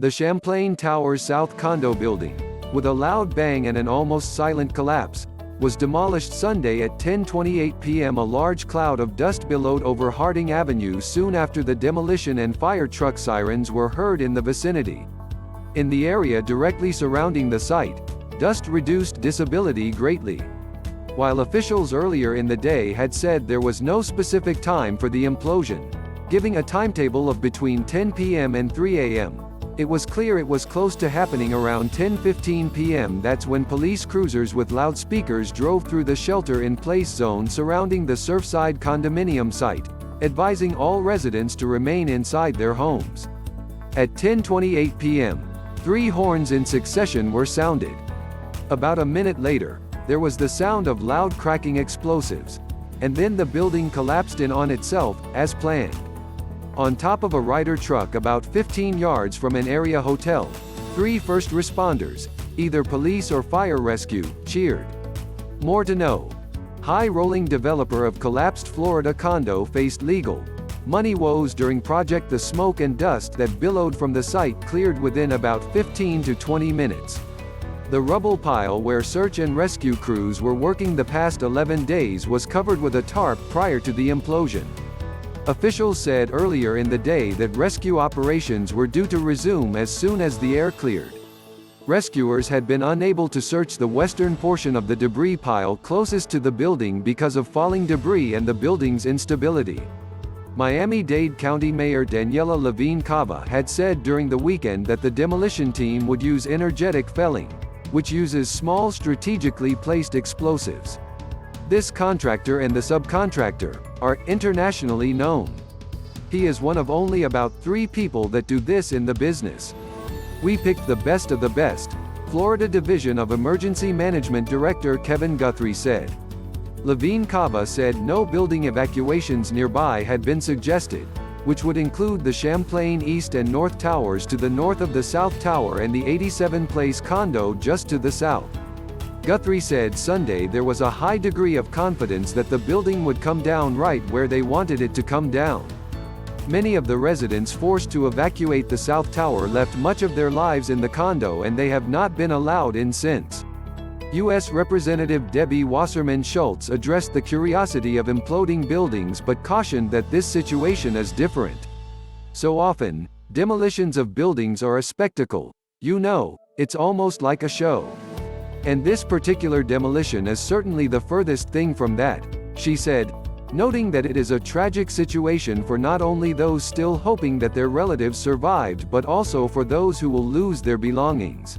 The Champlain Towers South condo building, with a loud bang and an almost silent collapse, was demolished Sunday at 10:28 p.m. A large cloud of dust billowed over Harding Avenue soon after the demolition, and fire truck sirens were heard in the vicinity. In the area directly surrounding the site, dust reduced visibility greatly. While officials earlier in the day had said there was no specific time for the implosion, giving a timetable of between 10 p.m. and 3 a.m., it was clear it was close to happening around 10:15 p.m. That's when police cruisers with loudspeakers drove through the shelter-in-place zone surrounding the Surfside condominium site, advising all residents to remain inside their homes. At 10:28 p.m., 3 horns in succession were sounded. About a minute later, there was the sound of loud cracking explosives, and then the building collapsed in on itself, as planned. On top of a Ryder truck about 15 yards from an area hotel, 3 first responders, either police or fire rescue, cheered. More to know. High-rolling developer of collapsed Florida condo faced legal money woes during project. The smoke and dust that billowed from the site cleared within about 15 to 20 minutes. The rubble pile where search and rescue crews were working the past 11 days was covered with a tarp prior to the implosion. Officials said earlier in the day that rescue operations were due to resume as soon as the air cleared. Rescuers had been unable to search the western portion of the debris pile closest to the building because of falling debris and the building's instability. Miami-Dade County Mayor Daniella Levine Cava had said during the weekend that the demolition team would use energetic felling, which uses small strategically placed explosives. This contractor and the subcontractor are internationally known. He is one of only about 3 people that do this in the business. We picked the best of the best, Florida Division of Emergency Management Director Kevin Guthrie said. Levine Cava said no building evacuations nearby had been suggested, which would include the Champlain East and North towers to the north of the South Tower and the 87-place condo just to the south. Guthrie said Sunday there was a high degree of confidence that the building would come down right where they wanted it to come down. Many of the residents forced to evacuate the South Tower left much of their lives in the condo, and they have not been allowed in since. U.S. Representative Debbie Wasserman Schultz addressed the curiosity of imploding buildings but cautioned that this situation is different. So often, demolitions of buildings are a spectacle. It's almost like a show. And this particular demolition is certainly the furthest thing from that, she said, noting that it is a tragic situation for not only those still hoping that their relatives survived but also for those who will lose their belongings.